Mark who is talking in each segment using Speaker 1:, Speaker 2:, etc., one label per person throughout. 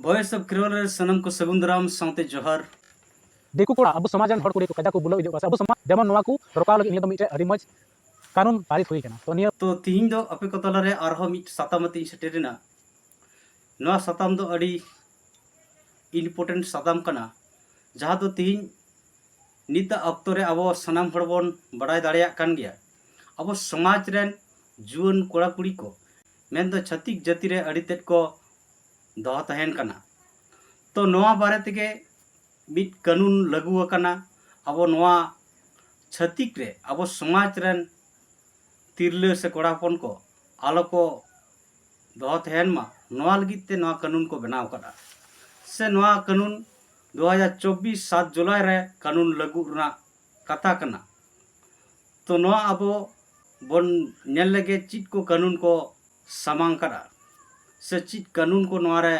Speaker 1: Voice of Kerala सनम को सगुन दाराम साउते जोहार
Speaker 2: देखो कोड़ा अब समाज हड़ कुड़ी को कजा को बुलो इदो अब समाज जेमन नोवा को रोकाव लगे निया मिटे अरि मज कानून पारित हुई कना तो निया
Speaker 1: तो तिहिन दो अपे को तलारे आरहो मिट साताम ती सेटेरिना नोवा साताम दो अड़ी इम्पोर्टेंट साताम कना जहाँ दो तिहिन निता अक्तो रे अब सनाम हड़ बोन बड़ाय दाड़ेया कान गया अब समाज रेन जुवन कोड़ा कुड़ी को मेन दो छत्तीक जाति रे अड़ी तेट को दो तहन कना तो नोवा बारे तेगे मिट कानून लागू अकना अब नोवा छत्तीक रे अब समाज रेन तिरले से कोड़ा हपन को आलो को दो तहन मा नोवा लगित ते नोवा कानून को बनाव कदा से नोवा कानून 2024 7 जुलाई रे कानून लागू रना कथा कना तो नोवा अब बन नेल लगे चिट को कानून को सामांग कदा से चिट कानून को नोवा रे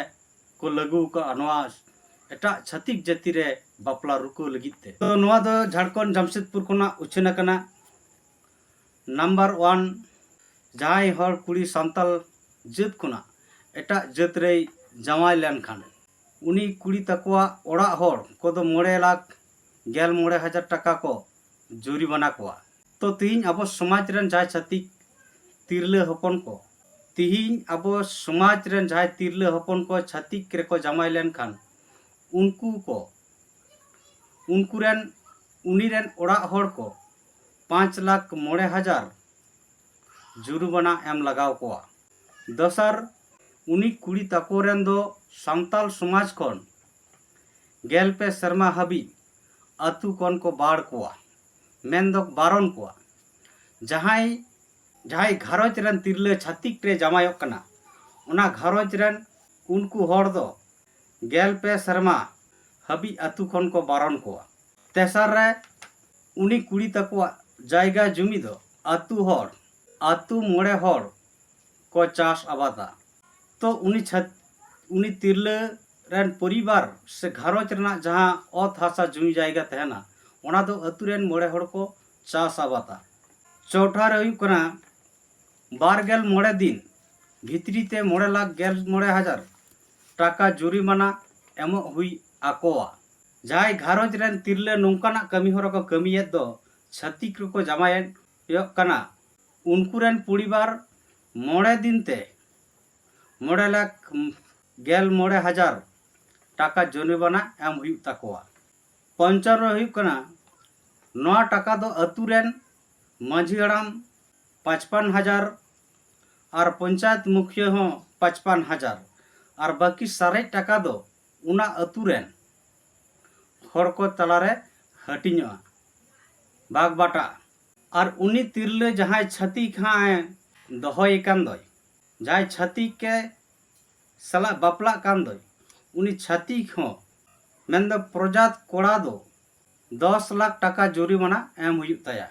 Speaker 1: को लागू का नोवा एटा छत्तीक जाति रे बापला रुको लगित ते तो नोवा दो झारखंड जमशेदपुर कोना उछना कना नंबर 1 जहां हर कुड़ी सांताल जात कोना एटा जात रे जावाय लेन खान उनी कुड़ी तकवा ओड़ा हर को दो 9,19,000 टाका को जुरिमाना कोआ तो तिहिन अब समाज रेन जाय छत्तीक तिरले हपन को तिहिन अब समाज रेन जाय तिरले हपन को छत्तीक रे को जामाय लेन खान उनको को उनको रेन उनी रेन ओड़ा हर को 5,09,000 जुर्माना एम लगाव कोआ दसर उनी कुड़ी तको रेन दो सांताल समाज कोन गेलपे शर्मा हबी अतु कोन को बाड़ कोआ मेन दो बारन कोआ जहां घारोज रेन तिरले छत्तीक रे जामायो कना उना घारोज रेन उनको हर दो गेलपे शर्मा हबी अतु कोन को बारन कोआ तेसर रे उनी कुड़ी तको जायगा जुमी दो अतु मोड़े हर को चाष आबादा तो उनी तिरले रेन परिवार से घारोज रेना जहां अत हासा जुमी जायगा तहना ओना दो अतु रेन मोड़े हर को चाष आबादा चौथा रे हुई कना 12 दिन भितरी ते 9,19,000 टाका जुरिमाना एमो हुई आकोआ जहां घारोज रेन तिरले नोंकाना कमी हर को कमियत दो छत्तीक को जामायन कना उनको रेन परिवार 9 दिन ते 9,19,000 टाका जुरिमाना एम हुई ताकोआ पंचर हुई कना नवा टाका दो अतु रेन माझी हड़ाम 55,000 और पंचायत मुखिया हो 55,000 और बाकी सारे टाका दो उना अतु रेन हर को तलारे हटिña बाग बाटा और उनी तिरले जहां छत्तीक हाँ दहोय कान दय जहां छत्तीक के सला बापला कान दय उनी छत्तीक हो मेन दो प्रजात कोड़ा दो 10 लाख टाका जुरिमाना एम हुई तया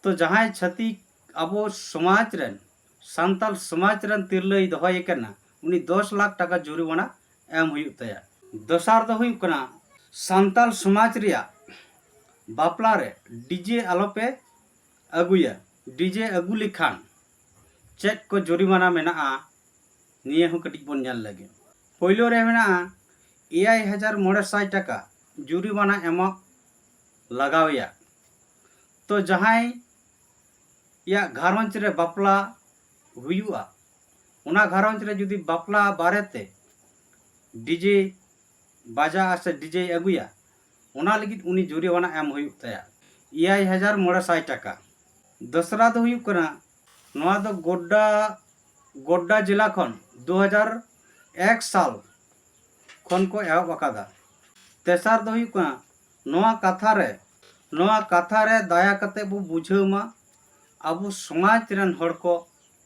Speaker 1: तो जहां छत्तीक अब समाज रेन सांताल समाज रेन तिरले दहोय कना उनी 10 लाख टाका जुरिमाना एम हुई तया दसार दो हुई कना सांताल समाज रिया बापला रे डीजे आलोपे अगुया डीजे अगु लिखान चेक को जुरिमाना मेना निये हो कटिक बन नेल लगे पहिलो रे मेना 6,900 टाका जुरिमाना एम लगावया तो जहां या घारंज रे बापला हुयुआ उना घारंज रे जुदी बापला बारेते डीजे बाजा से डीजे अगुया उना लगित उनी जुरिमाना एम हुई तया 6,900 टाका दसरा दो हुई कना नवा दो गोड्डा जिला खन 2001 साल खन को एहब अकादा तेसार दो हुई कना नवा कथा रे दया कते बो बुझावमा अब समाज रेन हड़ को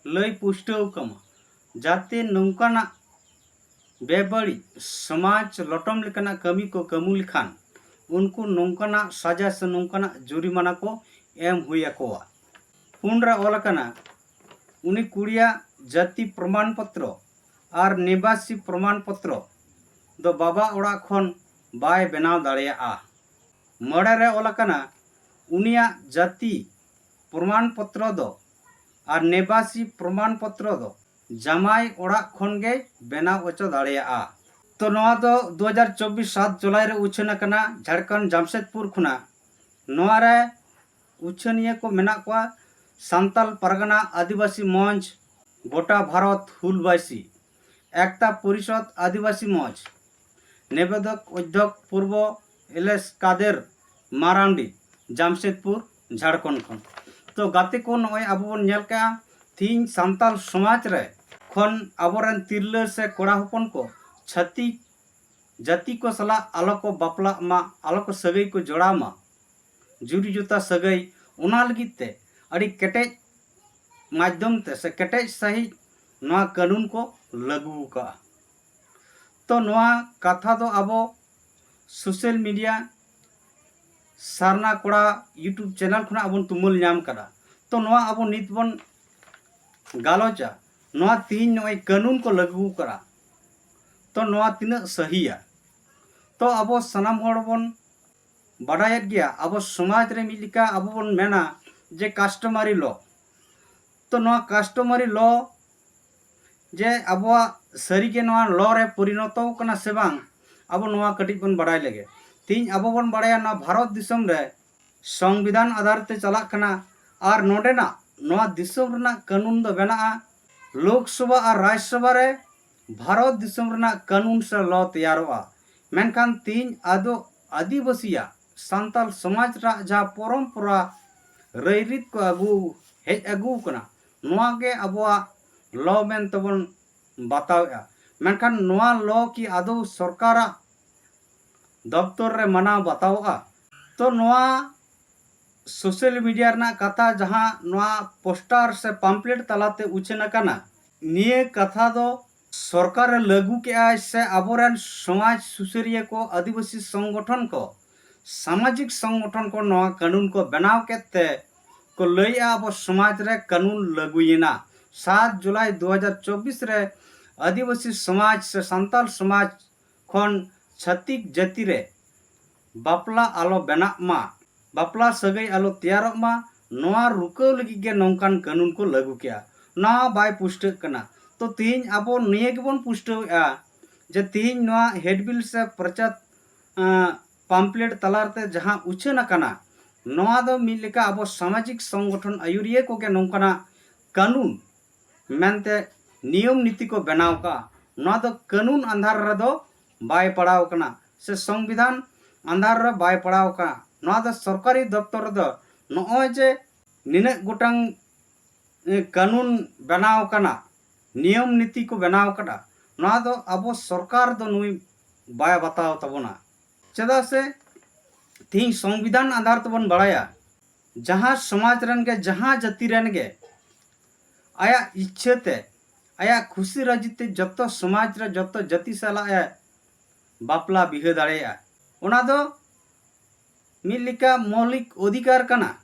Speaker 1: लय पुष्टव कमा जाते नौकाना बेबड़ी समाज लटम लेकाना कमी को कमु लिखान उनको नौकाना सजा से नौकाना जुरिमाना को एम हुआ कोआ पुनरा ओलकना उनी कुड़िया जाति प्रमाण पत्र और निवासी प्रमाण पत्र दो बाबा ओड़ा खन बाय बनाव दाड़ेया मड़े रे ओलकना उनिया जाति प्रमाण पत्र दो और निवासी प्रमाण पत्र दो जामाई ओड़ा खन गे बनाव ओचो दाड़ेया तो नवा दो 2024 7 जुलाई रे उछन कना झारखंड जमशेदपुर खुना नवा रे उछनिया को मेना को सांताल परगना आदिवासी मंच गोटा भारत हुलबासी एकता परिषद आदिवासी मंच निवेदक अध्यक्ष पूर्व एलएस कादेर मारांडी जमशेदपुर झारखंड खन तो गाते को नय अब बन नेल का तीन सांताल समाज रे खन आबोरन तिरला से कोड़ा हपन को छती जाति को सला आलो को बापला मा आलो को सगई को जोड़ा मा जुरी जुता सगई उना लगित ते अड़ी केटेज माध्यम ते से केटेज सही नवा कानून को लागू का तो नवा कथा दो अबो सोशल मीडिया सारना कोड़ा यूट्यूब चैनल खुना अबन तुमुल नाम करा तो नवा अबो नित बन गालोचा नवा तीन नय कानून को लागू करा तो नवा तीन सही तो अबो सनाम हड़ बन बाडायत गया अबो समाज रे मिलिका अबो बन मेना जे कास्टमारी लॉ तो नवा कास्टमारी लॉ जे अबो सरी के नवा लॉ रे परिणत कना से बांग अबो नवा कटिज बन बाडाय लगे तीन अबो बन बाडाया ना भारत दिसम रे संविधान आधार ते चला कना और नोडेना नवा दिसम रना कानून दो बेना लोकसभा और राज्यसभा रे भारत दिसम रना कानून से लॉ तैयारोआ मेनखान तीन आदो आदिवासिया सांताल समाज रा जहाँ परम्परा रईरीत को अगू हेज अगू कना नवा के अबुआ लॉ मेन तबन बताया मेनखान नवा लॉ की आदो सरकार दफ्तर रे मना बताओआ तो नवा सोशल मीडिया रना कथा जहाँ नवा पोस्टर से पम्पलेट तलाते उछन कना निये कथा दो सरकार लागू के से आबोरन समाज सुसरिया को आदिवासी संगठन को सामाजिक संगठन को नवा कानून को बनाव केते को लैया अब समाज रे कानून लागुयना 7 जुलाई 2024 रे आदिवासी समाज से सांताल समाज खन छत्तीक जाति रे बापला आलो बना मा बापला सगई आलो तैयार मा नवा रुको लगी के नौकान कानून को लागू किया ना बाय पुष्ट कना तो तीन अब निये गेबन पुष्टया जे तीन नवा हेडबिल से प्रचार पम्पलेट तलारते जहाँ उछन कना नवा दो मिल लेका अब सामाजिक संगठन आयुरिया को के नौकाना कानून मेनते नियम नीति को बनाव का नवा दो कानून अंधार रे दो बाय पड़ाव कना से संविधान अंधार रे बाय पड़ाव का नवा दो सरकारी दफ्तर दो नय जे निने गोटांग कानून बनाव कना नियम नीति को बनाव कटा ना दो अब सरकार दो नुई बाय बताव तबना चदा से तीन संविधान आधार तबन बड़ाया जहाँ समाज रन के जहाँ जाति रन के आया इच्छते आया खुशी राजीते जतो समाज रे जतो जाति साला बापला बिहे दाड़ेया ओना दो मिलिका मौलिक अधिकार कना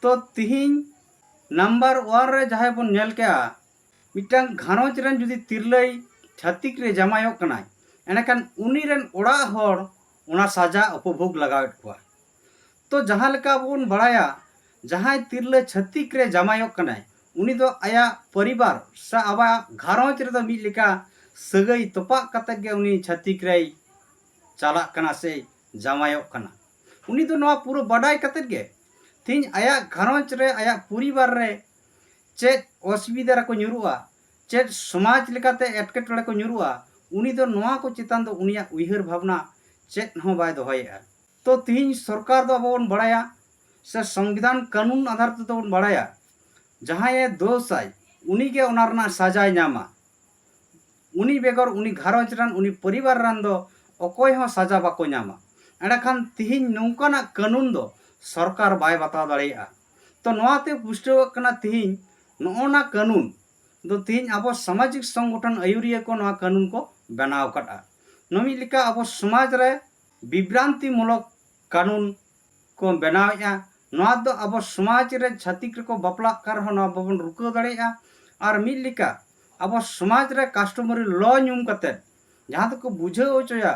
Speaker 1: तो तिहिन नंबर 1 रे जहाँ बन नेल के मिटांग घानोज रन जुदी तिरलई छातिक रे जमायोक कनाय एनखान उनी रन ओड़ा होड़ ओना साजा उपभोग लगावेट कोआ तो जहाँ लेका बन बड़ाया जहाँ तिरले छातिक रे जमायोक कनाय उनी दो आया परिवार सा आबा घानोज रे दो मिल लेका सगई तोपा कते गे उनी छातिक रे चाला कना से जमायोक कना उनी दो नवा पूरा बड़ाई कते गे तीन आया घानोज रे आया परिवार रे चेत असुविधा को नुरुआ चेत समाज लेकाते एटकेटोड़े को नुरुआ उनी दो नवा को चितान दो उनिया उइहर भावना चेत हो बाय दोहयेआ तो तीन सरकार दो बन बड़ाया से संविधान कानून आधार ते बन बड़ाया जहाँ ये दोष आय उनी के ओनारना साजाय नामा उनी बेगर उनी घारंज रान उनी परिवार रान दो अकोय हो साजा बाको नामा एंडाखान तिहिन नौकाना कानून दो सरकार बाय बता दाड़ेया तो नवाते पुष्टव कना तिहिन नोना कानून दो तीन अब सामाजिक संगठन आयुरिया को नवा कानून को बनाव कटा नमी लिका अब समाज रे विभ्रांति मूलक कानून को बनावया नवा दो अब समाज रे छातिक को बापला कर हो नवा बबन रुको दाड़ेया और मिल लिका अब समाज रे कास्टमरी लॉ न्यूम कते जहाँ तक बुझाव होचया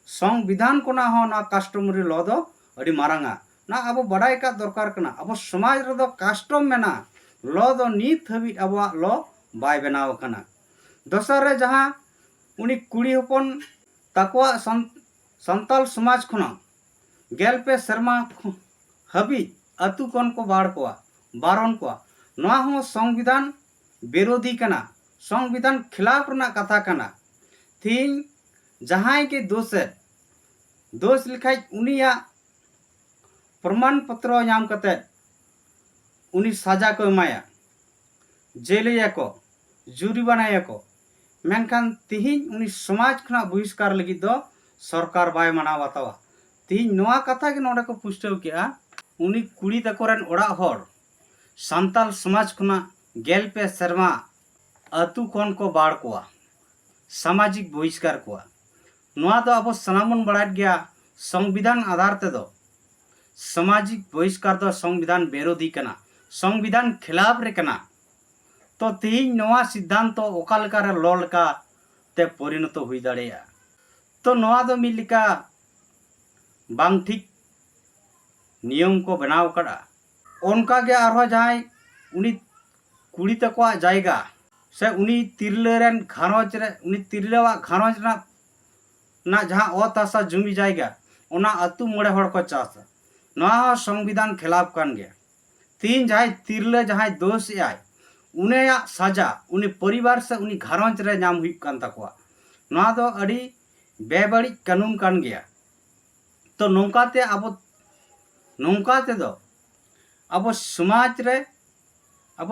Speaker 1: संविधान को ना हो ना कास्टमरी लॉ दो अड़ी मारांगा ना अब बड़ाई का दरकार कना अब समाज रे दो कास्टम मेना लॉ दो नीत हबी अब लॉ बाय बनाव कना दोसर रे जहाँ उनी कुड़ी हपन ताकवा संताल समाज खुना गेलपे शर्मा हाबी अतु कौन को बाढ़ को बारन को नवा हो संविधान विरोधी कना संविधान खिलाफ रना कथा कना थीन जहां के दोष लिखाई उनिया प्रमाण पत्र नाम कते उनी सजा को एमाया जेलया को जुरिमाना को मेनखान तिहिन उनी समाज खुना बहिष्कार लगी दो सरकार बाय माना बातावा तिहिन नवा कथा के नोडे को पुष्टव किया उनी कुड़ी तकोरन ओड़ा हर सांताल समाज खुना गेलपे शर्मा अतु कौन को बाढ़ को सामाजिक बहिष्कार को नवा दो अब सनामन बड़ा गया संविधान आधार ते दो सामाजिक बहिष्कार दो संविधान विरोधी कना संविधान खिलाफ रे कना तो तिहिन नवा सिद्धांत ओका लेका रे ललका ते परिणत हुई दाड़ेया तो नवा दो मिलिका बांग ठीक नियम को बनाव कड़ा उनका के आरो जाय उनी कुड़ी तकवा जायगा से उनी तिरलेरन घारोज रे उनी तिरलेवा घारोज ना जहां अतासा जुमी जायगा ओना अतु मोड़े हड़ को चास नवा संविधान खिलाफ कान गया तीन जाय तिरले जहां दोष आय उनेया सजा उनी परिवार से उनी घारोज रे नाम हुई कान तकवा नवा दो अड़ी बेबड़ी कानून कान गया तो नौकाते अब नौकाते दो अब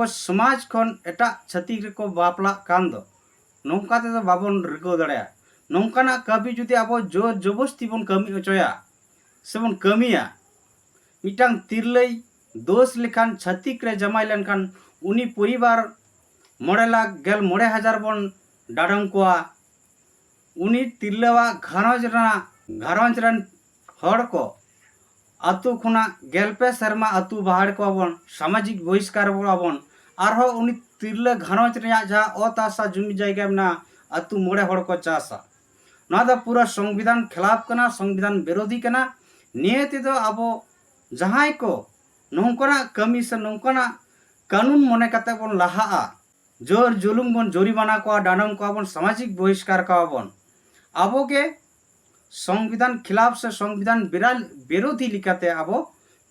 Speaker 1: समाज खन एटा छतिक को बापला कान दो नौकाते दो बाबन रिको दड़या नौकाना कभी जुदी अब जोर जबरदस्ती बन कमी अचोया से बन कमिया मिटांग तिरलई दोष लेखान छतिक रे जमाई लेनखान उनी परिवार 9,10,000 बन डाडम कोआ उनी तिरलेवा घारोज रन हड़ को अतु खुना गेलपे शर्मा अतु बाहर को बन सामाजिक बहिष्कार बन आरो उनी तिरले घारोज रे जहा अतासा जुमी जायगा ना अतु मोड़े हड़ को चासा ना दो पूरा संविधान खिलाफ कना संविधान विरोधी कना नियति दो अब जहां को नौकना कमी से नौकना कानून मने कते बन लहा जोर जुलुम बन जोरिमाना को डानम को बन सामाजिक बहिष्कार का बन अब के संविधान खिलाफ से संविधान विरोधी लिखाते अब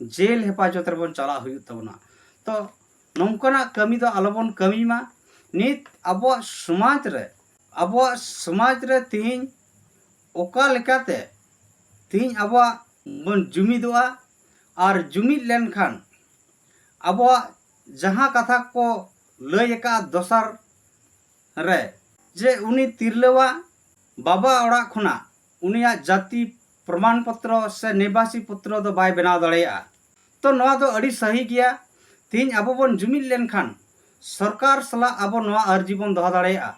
Speaker 1: जेल हेफाजत रे बन चला हुई तबना तो नौकना कमी दो आलोबन कमी मा नित अब समाज रे तिहिन ओका लेकाते तिहिन अब बन जुमिदोआ और जुमिद लेनखान अब जहां कथा को लय का दोसर रे जे उनी तिरलेवा बाबा ओड़ा खुना उनिया जाति प्रमाण पत्र से निवासी पत्र दो बाय बनाव दड़ेया तो नवा दो अड़ी सही गया तिहिन अब बन जुमिद लेनखान सरकार सला अब नवा अर्जी बन दो दड़ेया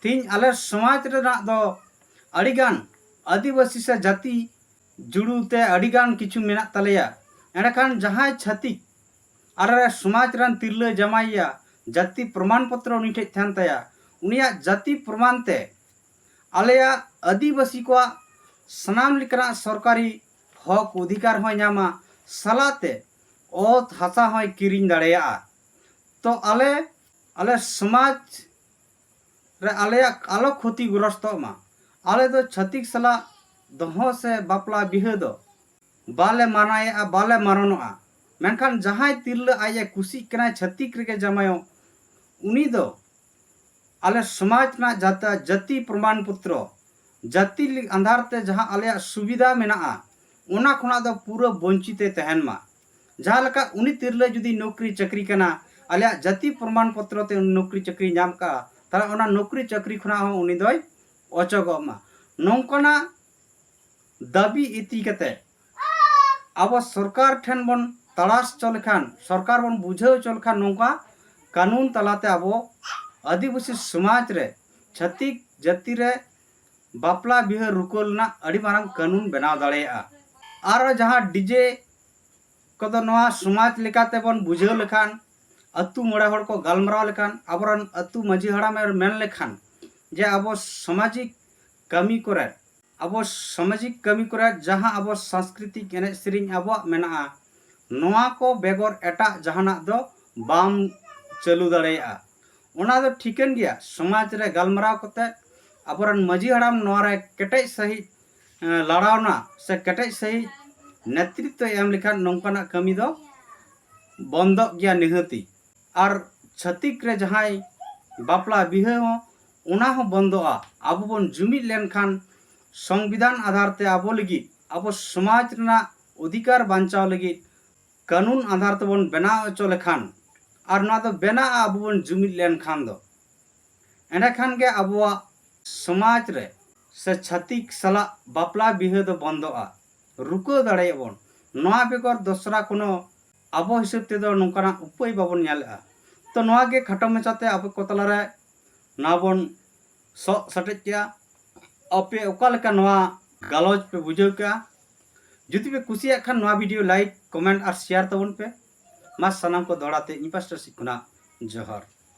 Speaker 1: तिहिन आले समाज रे दो अड़ीगान आदिवासी से जाति जुड़ूते अड़ीगान किछु मेना तलेया एंडखान जहां छतिक आरे समाज रन तिरले जमाइया जाति प्रमाण पत्र उनी ठे थान तया उनिया जाति प्रमाण ते आलेया आदिवासी को सनाम लिकरा सरकारी हक अधिकार हो नामा सलाते ओत हासा हो किरिंग दाड़ेया तो आले समाज रे आलेया आलो क्षतिग्रस्त मा आले दो छतिक सला दहो से बापला बिहे दो बाले मानाया बाले मारनोआ मेनखान जहां तिरले आये कुसी कना छतिक रे जमायो उनी दो आले समाज ना जाता जाति प्रमाण पत्र जाति आधार ते जहां आले सुविधा मेना ओना खुना दो पूरा वंचिते तहन मा जहां लका उनी तिरले जुदी नौकरी चाकरी कना आले जाति प्रमाण पत्र ते नौकरी चाकरी नाम का तारा ओना नौकरी चाकरी खुना हो उनी दोय अचगो मा नौकना दाबी इति कते अब सरकार ठेन बन तलाश चलखान सरकार बन बुझाव चलखान नौका कानून तलाते अब आदिवासी समाज रे छतिक जाति रे बापला बिहा रुकोलना अड़ी मारंग कानून बनाव दाड़ेया आर जहां डीजे कदो नवा समाज लेकाते बन बुझाव लेखान अतु मोड़े हड़ को गालमराव लेखान आबरन अतु माझी हड़ा में मेन लेखान जे अब सामाजिक कमी करे जहां अब सांस्कृतिक एने सेरिंग अब मेना नवा को बेगर एटा जहाना दो बाम चालू दाड़ेया ओना दो ठीकन गया समाज रे गालमराव कते अबरन मजी हड़ाम नोरे केटेज सही लड़ावना से केटेज सही नेतृत्व एम लेखान नौकाना कमी दो बंद गया निहती और छतिक रे जहाई बापला बिहे हो उना हो बंदोआ अब बन जुमिद लेनखान संविधान आधार ते आबो लगी अब समाज रना अधिकार बांचाव लगी कानून आधार ते बन बनाव अचो लेखान और ना तो बेना अब बन जुमिद लेनखान दो एंडे खान के अबुआ समाज रे से छतिक सला बापला बिहे दो बंदोआ रुको दाड़े बन नोआ बेगर दोसरा कोनो अब हिसाब ते दो नौकाना उपाय बाबन न्यालेआ तो नोआ के खटो मचाते अब कोतला रे ना बन सटेज किया अपे ओका लेका नोआ गालोज पे बुझाव किया जुदी पे कुसिया खान नोआ वीडियो लाइक कमेंट और शेयर तबन पे मा सनाम को दौड़ाते इन पास्टर सिखुना जोहर।